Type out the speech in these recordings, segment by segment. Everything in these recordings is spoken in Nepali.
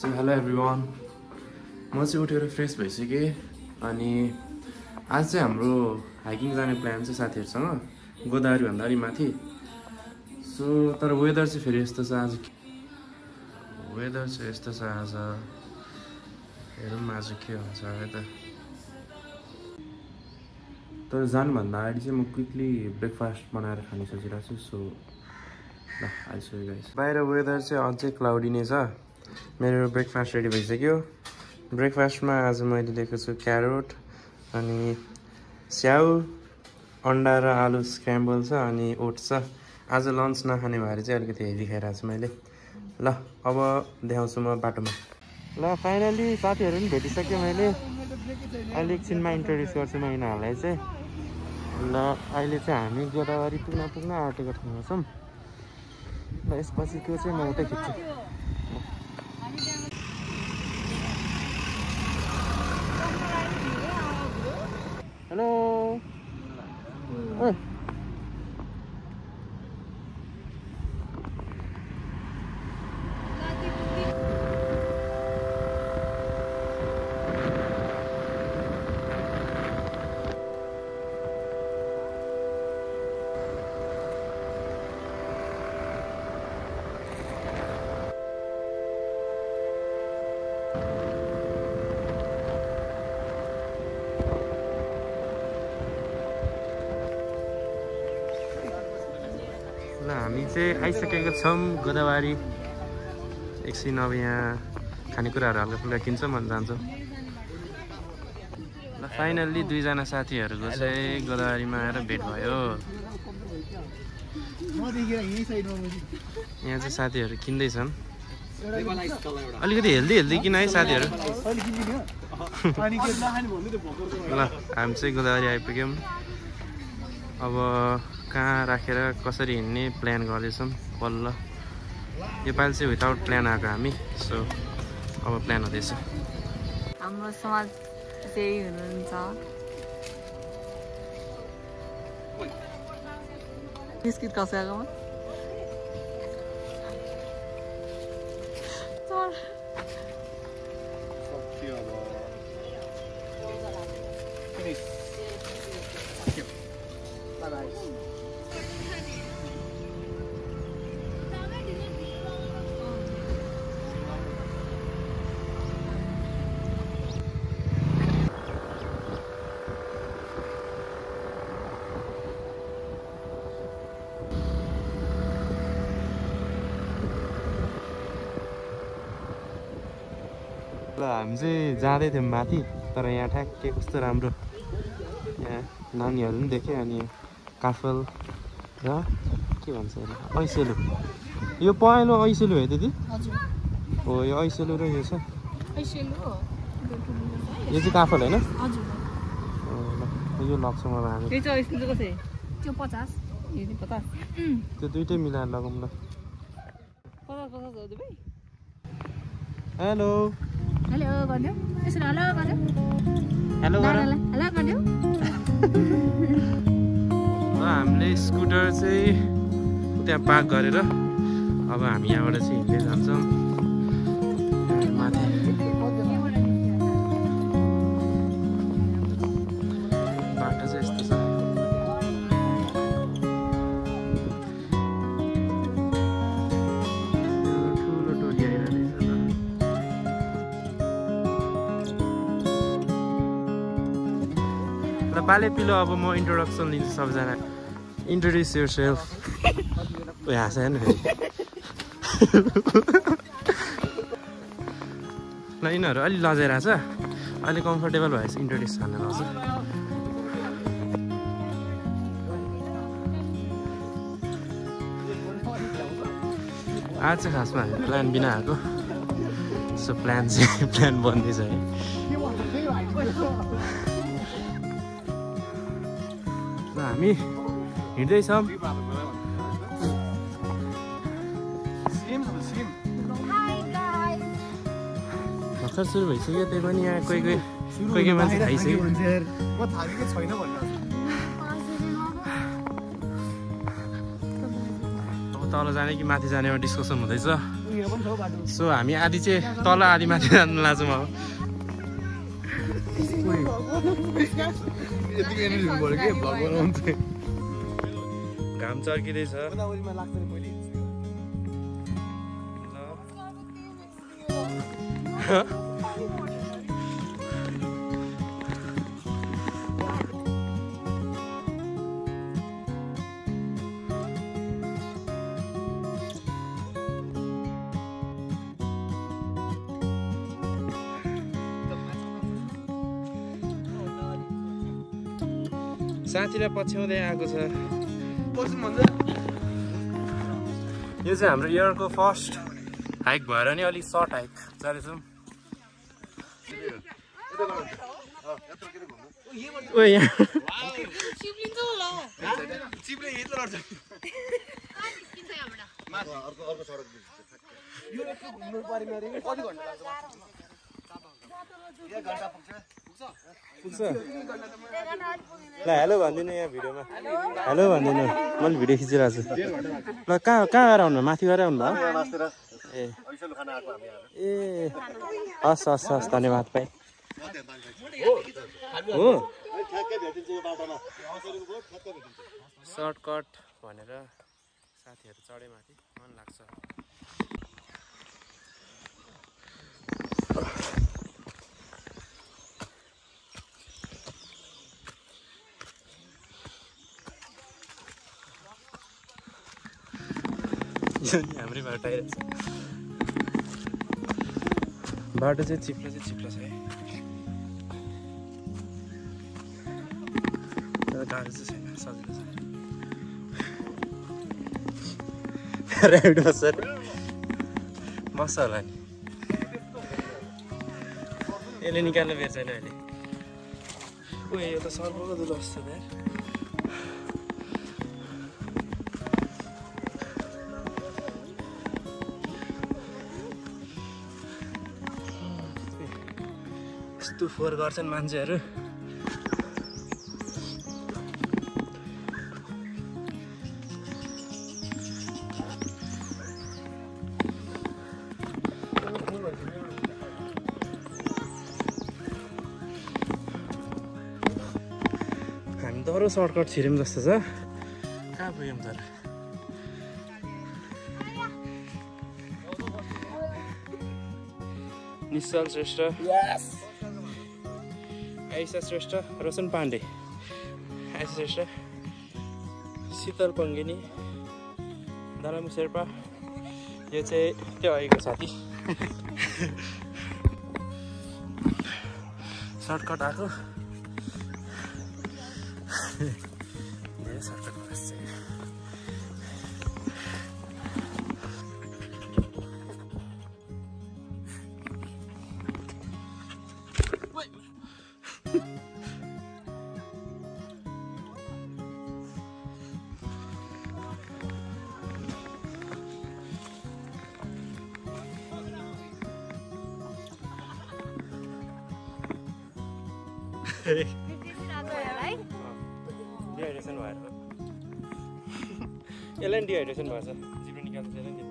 So hello everyone. म चाहिँ उठेर फ्रेस भइसकेँ अनि आज चाहिँ हाम्रो हाइकिङ जाने प्लान छ साथीहरुसँग गोदावरी भन्दा अलि माथि। सो तर वेदर चाहिँ फेरि यस्तो छ आज। वेदर चाहिँ यस्तो छ आज। हेरौँ आज के हुन्छ वेदर। तर जानुभन्दा अगाडि चाहिँ म क्विकली ब्रेकफास्ट बनाएर खाने सोचिरहेको छु। सो ल आई सो यु गाइस। बाहिर वेदर चाहिँ अझै क्लाउडी नै छ। मेरो ब्रेकफास्ट रेडी भइसक्यो। ब्रेकफास्टमा आज मैले लिएको छु क्यारोट अनि स्याउ, अन्डा र आलु स्क्रैम्बल छ अनि ओट्स छ। आज लन्च नखाने भएर चाहिँ अलिकति हेभी खाइरहेको छु मैले। ल अब देखाउँछु म बाटोमा। ल फाइनली साथीहरू पनि भेटिसक्यो मैले। अहिले एकछिनमा इन्ट्रोड्युस गर्छु म यिनीहरूलाई चाहिँ। ल अहिले चाहिँ हामी गोदावरी पुग्न आँटेको ठाउँमा छौँ। ल यसपछिको चाहिँ म उतै खिच्छु। हेलो ल हामी चाहिँ आइसकेको छौँ गोदावरी। एकछिन अब यहाँ खानेकुराहरू हल्का फुल्का किन्छौँ अनि जान्छौँ। ल फाइनल्ली दुईजना साथीहरूको चाहिँ गोदावरीमा आएर भेट भयो। यहाँ चाहिँ साथीहरू किन्दैछन्। अलिकति हेल्दी किन है साथीहरू। ल हामी चाहिँ गोदावरी आइपुग्यौँ। अब कहाँ राखेर कसरी हिँड्ने प्लान गर्दैछौँ बल्ल। योपालि चाहिँ विदाउट प्लान आएको हामी। सो अब प्लान हुँदैछ। हाम्रो समाज चाहिँ हुनुहुन्छ बिस्किट खसाएकोमा ल हामी चाहिँ जाँदै थियौँ माथि। तर यहाँ ठ्याक्कै कस्तो राम्रो यहाँ नानीहरू पनि देखेँ अनि काफल र के भन्छ ऐसेलु। यो पहेँलो ऐसेलु है दिदी? हो यो ऐसेलु र यो छ यो चाहिँ काफल होइन? यो लग्छौँ अब हामी। त्यो दुइटै मिलाएर लगाउँ ल। हेलो हेलो गर्नु यसरी हेलो गर्नु हेलो हेलो गर्नु। हामीले स्कुटर चाहिँ त्यहाँ पार्क गरेर अब हामी यहाँबाट चाहिँ हिँड्दै जान्छौँ माथि। बाटो चाहिँ यस्तो छ। ठुलो टोली आइरहेछ त। ल पाले पिलो अब म इन्ट्रोडक्सन लिन्छु सबैजना। Introduce your self. हाँस हेर्नु फेरि। ल यिनीहरू अलि लजाइरहेछ। अलि कम्फर्टेबल भएछ इन्ट्रोड्युस हाल्न लाउँछ। आज चाहिँ खासमा हामी प्लान बिना आएको। सो प्लान बन्दैछ है। ल हामी हिँड्दैछौँ। भर्खर सुरु भइसक्यो। त्यही पनि यहाँ कोही मान्छे खाइसक्यो। अब तल जाने कि माथि जानेमा डिस्कसन हुँदैछ। सो हामी आधी चाहिँ तल आधी माथि जानु लाग्छौँ अब घाम चर्किँदैछ साथीलाई पछ्याउँदै आएको छ यो चाहिँ हाम्रो इयरको फर्स्ट हाइक भएर नि अलिक सर्ट हाइक जाँदैछौँ ओ यहाँ ल हेलो भनिदिनु यहाँ भिडियोमा हेलो भनिदिनु मैले भिडियो खिचिरहेको छु ल कहाँ गएर आउनु माथि गएर आउनु भयो ए हस् हस् हस् धन्यवाद भाइ हो सर्टकट भनेर साथीहरू चढे माथि मन लाग्छ हाम्रै बाटो आइरहेछ बाटो चाहिँ चिप्लो छ है गाडी चाहिँ छैन सजिलो छ ऱ्यापिड बस्छ बस्छ होला नि यसले निकाल्नु बेर छैन अहिले ओ यो त सर्पको दुलो जस्तो यार यस्तो फोहोर गर्छन् मान्छेहरू हामी दह्रो सर्टकट छिर्यौँ जस्तो छ कहाँ पुग्यौँ तर निश्चल श्रेष्ठ आइसा श्रेष्ठ रोशन पाण्डे आइसा श्रेष्ठ शीतल पङ्गिनी दालामु शेर्पा यो चाहिँ त्यो अहिलेको साथी सर्टकट आएको धेरै सर्टकट बस्छ डिहाइड्रेसन भएर यसलाई नि डिहाइड्रेसन भएछ जिब्रो निकाल्छ त्यसलाई नि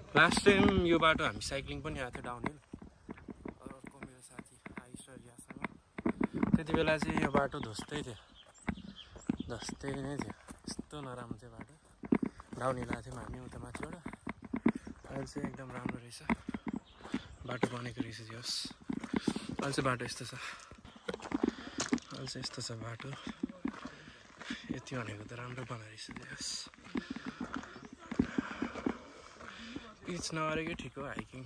लास्ट टाइम यो बाटो हामी साइक्लिङ पनि आएको थियो डाउनहिल अर्को मेरो साथी आयुष र रियासँग त्यति बेला चाहिँ यो बाटो धुस्तै थियो धुस्तै नै थियो यस्तो नराम्रो थियो बाटो डाउनहिल आएको थियौँ हामी उता माथिबाट अहिले चाहिँ एकदम राम्रो रहेछ बाटो बनेको रहेछ होस् अहिले चाहिँ बाटो यस्तो छ अहिले चाहिँ यस्तो छ बाटो यति भनेको त राम्रो बनाइरहेछ होस् पिच नगरेकै ठिक हो हाइकिङ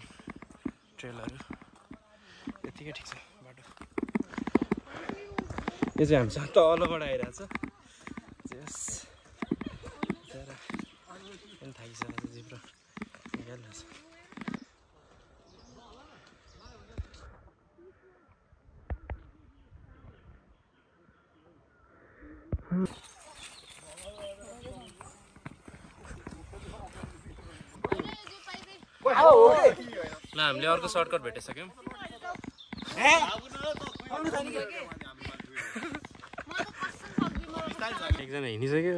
ट्रेलहरू यतिकै ठिक छ बाटो यो चाहिँ हामीसँग तलबाट आइरहेछ यस थाकिसकेको छ जिब्रो निकालिरहेछ ल हामीले अर्को सर्टकट भेटिसक्यौँ एकजना हिँडिसक्यो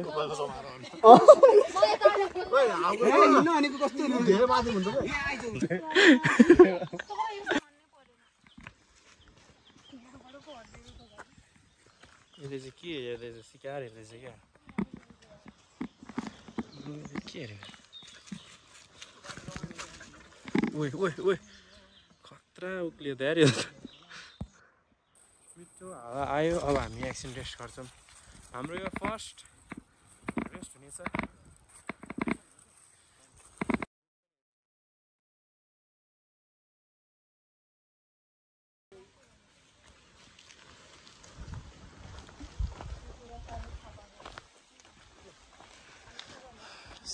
यसले चाहिँ के हेर्दैछ सिकार हेर्दैछ क्या के हेरेको ओइ ओइ ओइ खतरा उक्लियो त यार यो मिठो हावा आयो अब हामी एकछिन रेस्ट गर्छौँ हाम्रो यो फर्स्ट रेस्ट हुनेछ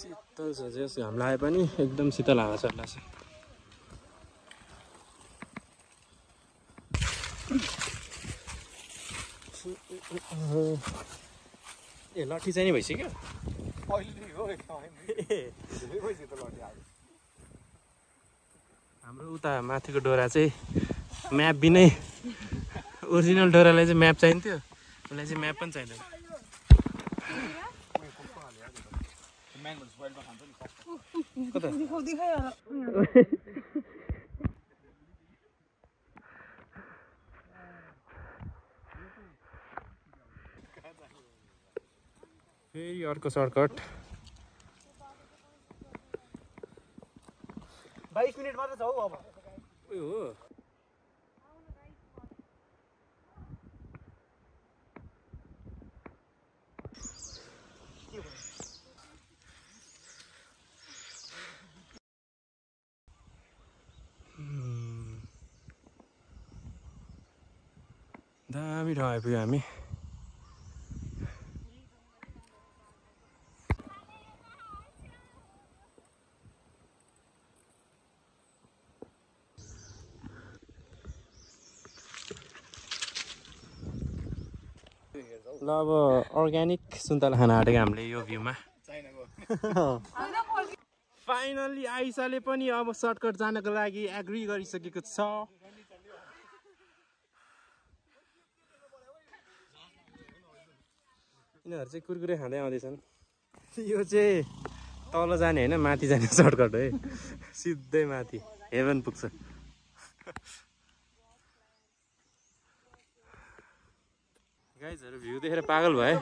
शीतल छ जस हामीलाई आए पनि एकदम शीतल हावा चलिरहेछ ए लट्ठी चाहिँ नि भइसक्यो हाम्रो उता माथिको डोरा चाहिँ म्याप बिनै ओरिजिनल डोरालाई चाहिँ म्याप चाहिन्थ्यो उसलाई चाहिँ म्याप पनि चाहिँदैन फेरि अर्को सर्टकट 22 मिनेट मात्र छ हौ अब उयो हो दामी ठाउँ आइपुग्यो हामी ल अब अर्ग्यानिक सुन्तला खान आँटेको हामीले यो भ्यूमा फाइनल्ली आइसाले पनि अब सर्टकट जानको लागि एग्री गरिसकेको छ यिनीहरू चाहिँ कुरकुरे खाँदै आउँदैछन् यो चाहिँ तल जाने होइन माथि जाने सर्टकट है सिधै माथि हेभन पुग्छ गाइजहरु भ्यू देखेर पागल भए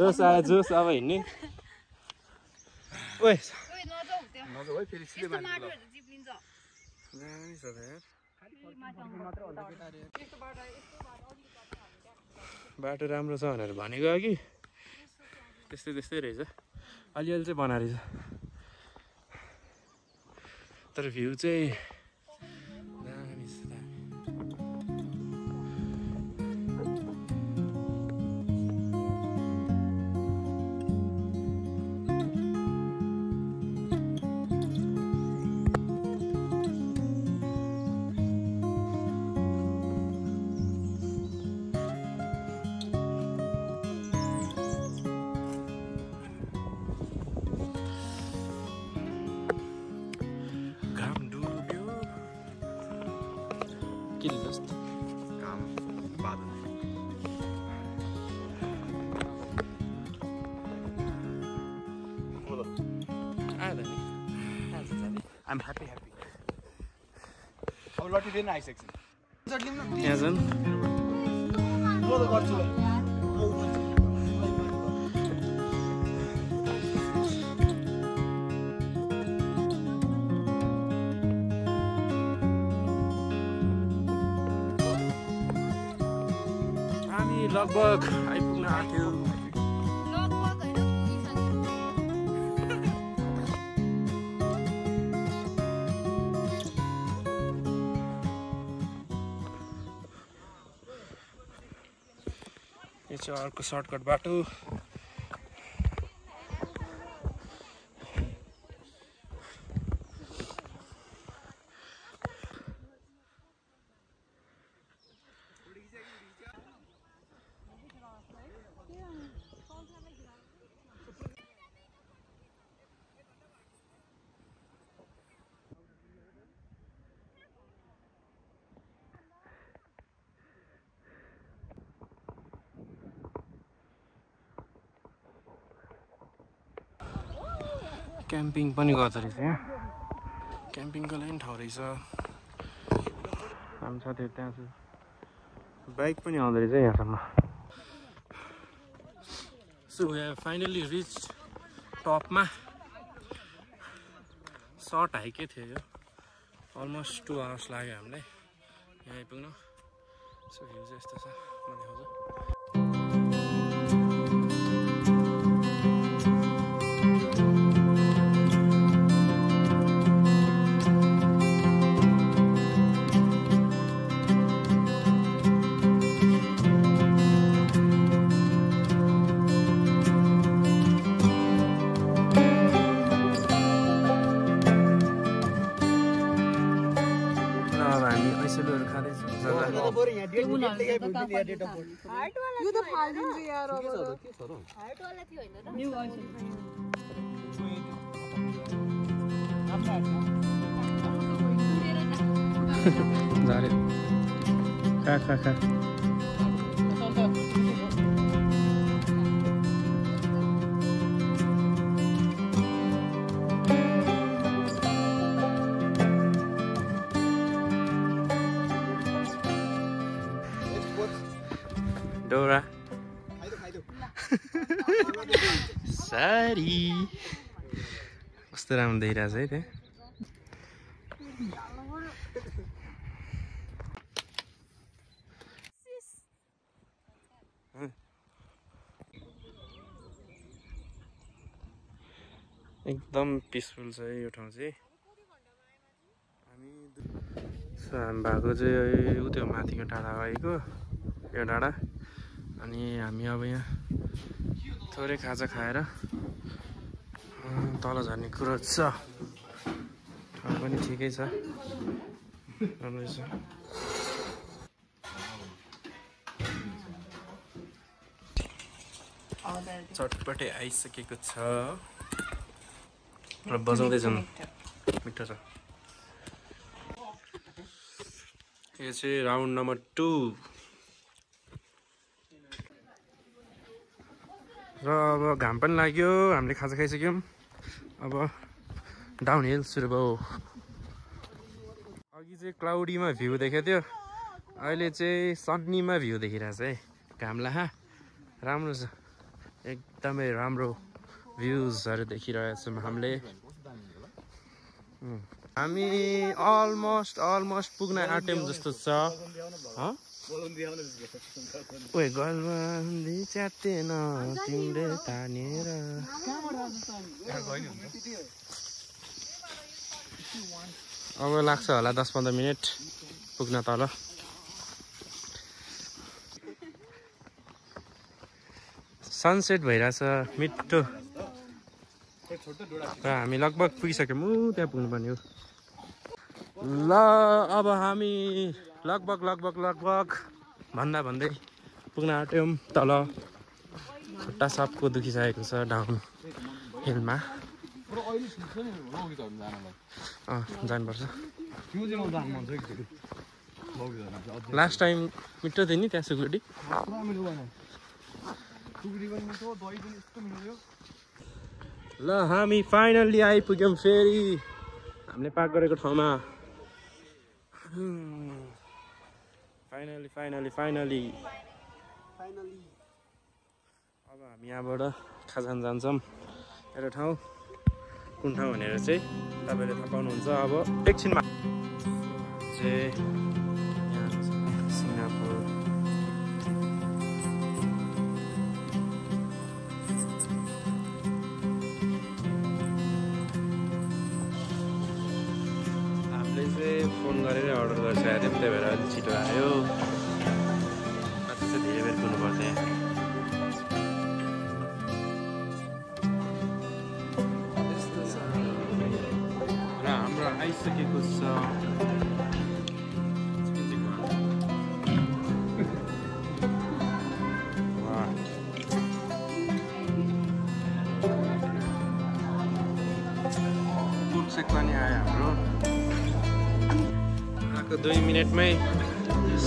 जोस आयो जोस अब हिँड्ने ओए नजाऊ है फेरि सिधै माथि बाटो राम्रो छ भनेर भनेको अघि त्यस्तै त्यस्तै रहेछ अलिअलि चाहिँ बनाएको रहेछ तर भ्यू चाहिँ दामी छ दामी I'm happy. अब लट्ठी फेरि आइसक्छ यहाँ छन् म त गर्छु हामी लगभग आइपुग्न आँट्यौँ यो चाहिँ अर्को सर्टकट बाटो क्याम्पिङ पनि गर्दो रहेछ यहाँ क्याम्पिङको लागि ठाउँ रहेछ हामी साथीहरू त्यहाँ छ बाइक पनि आउँदो रहेछ यहाँसम्म so we have finally reach टपमा सर्ट हाइकै थियो यो अलमोस्ट 2 आवर्स लाग्यो हामीलाई यहाँ आइपुग्न सो भ्यू चाहिँ यस्तो छ म देखाउँछु खा Dora. Sorry. कस्तो राम्रो देखिरहेछ है त्यहाँ एकदम पिसफुल छ यो ठाउँ चाहिँ हामी भएको चाहिँ त्यो माथिको डाँडा गएको यो डाँडा अनि हामी अब यहाँ थोरै खाजा खाएर तल झर्ने कुरो छ ठाउँ पनि ठिकै छ राम्रो छ चटपटे आइसकेको छ र बजाउँदै जाउँ मिठो छ यो चाहिँ राउन्ड नम्बर 2 र अब घाम पनि लाग्यो हामीले खाजा खाइसक्यौँ अब डाउन हिल सुरु भयो अघि चाहिँ क्लाउडीमा भ्यू देखेको थियो अहिले चाहिँ सन्नीमा भ्यू देखिरहेछ है घाम लाहा राम्रो छ एकदमै राम्रो भ्यूजहरू देखिरहेछौँ हामीले हामी अलमोस्ट पुग्न आँट्यौँ जस्तो छ ओए गलबन्दी च्यातेन तिमीले तानेर अब लाग्छ होला 10-15 मिनट पुग्न तल सनसेट भइरहेछ मिठो र हामी लगभग पुगिसक्यौँ त्यहाँ पुग्नुपर्ने हो ल अब हामी लगभग भन्दै पुग्न आँट्यौँ तल खुट्टा सबको दुखिसकेको छ डाउन हिलमा जानुपर्छ लास्ट टाइम मिठो थियो नि त्यहाँ सुकुटी ल हामी फाइनल्ली आइपुग्यौँ फेरि हामीले पार्क गरेको ठाउँमा फाइनली अब हामी यहाँबाट खाजान जान्छौँ एउटा ठाउँ कुन ठाउँ भनेर चाहिँ तपाईँले थाहा पाउनुहुन्छ अब एकछिनमा चाहिँ यहाँ सिङ्गापुर हामीले चाहिँ फोन गरेर अर्डर गरिसकेको थियौँ त्यही भएर अलिक छिटो आयो कति चाहिँ धेरै बेर कुर्नु पर्थ्यो र हाम्रो आइसकेको छ कुर्सेक पनि आयो हाम्रो 2 मिनटमै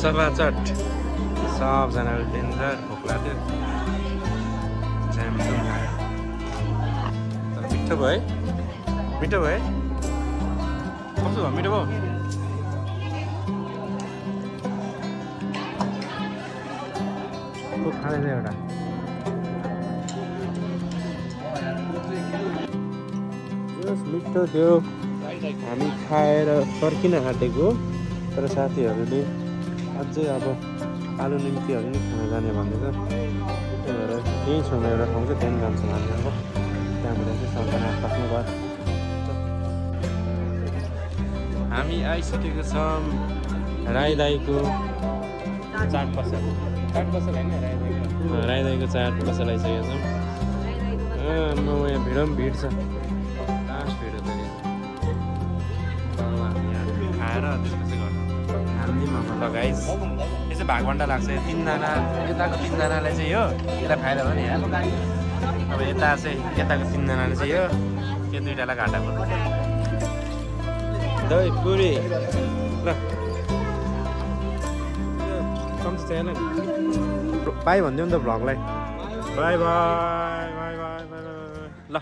सभाचट सबजनाले डेन्जर भोक लाग्यो मिठो भयो मिठो भयो है कस्तो भयो मिठो भयो खाँदैछ एउटा मिठो थियो हामी खाएर फर्किन आँटेको तर साथीहरूले अझै अब आलु निम्कीहरू नि खान जाने भन्दैछ त्यही भएर यहीँ छेउमा एउटा ठाउँ छ त्यहाँ जान्छौँ हामी अब त्यहाँबाट चाहिँ सबजना आफ्नो घर हामी आइसकेको छौँ राई दाईको चाट पसल होइन राई दाईको चाट पसल आइसकेको छौँ म यहाँ भिड पनि भिड छ लास्ट भिड त खाएर त्यसपछि गर्नु हाल्दिउँ अब ल गाइस यसो भागभन्डा लाग्छ तिनजना यताको तिनजनाले चाहिँ यो यसलाई फाइदा हो नि अब यता चाहिँ यताको तिनजनाले चाहिँ यो दुइटालाई घाटा पर्छ दही पुरी ल कम्ती छैन बाई भनिदिउँ नि त भ्लगलाई bye bye bye bye bye ल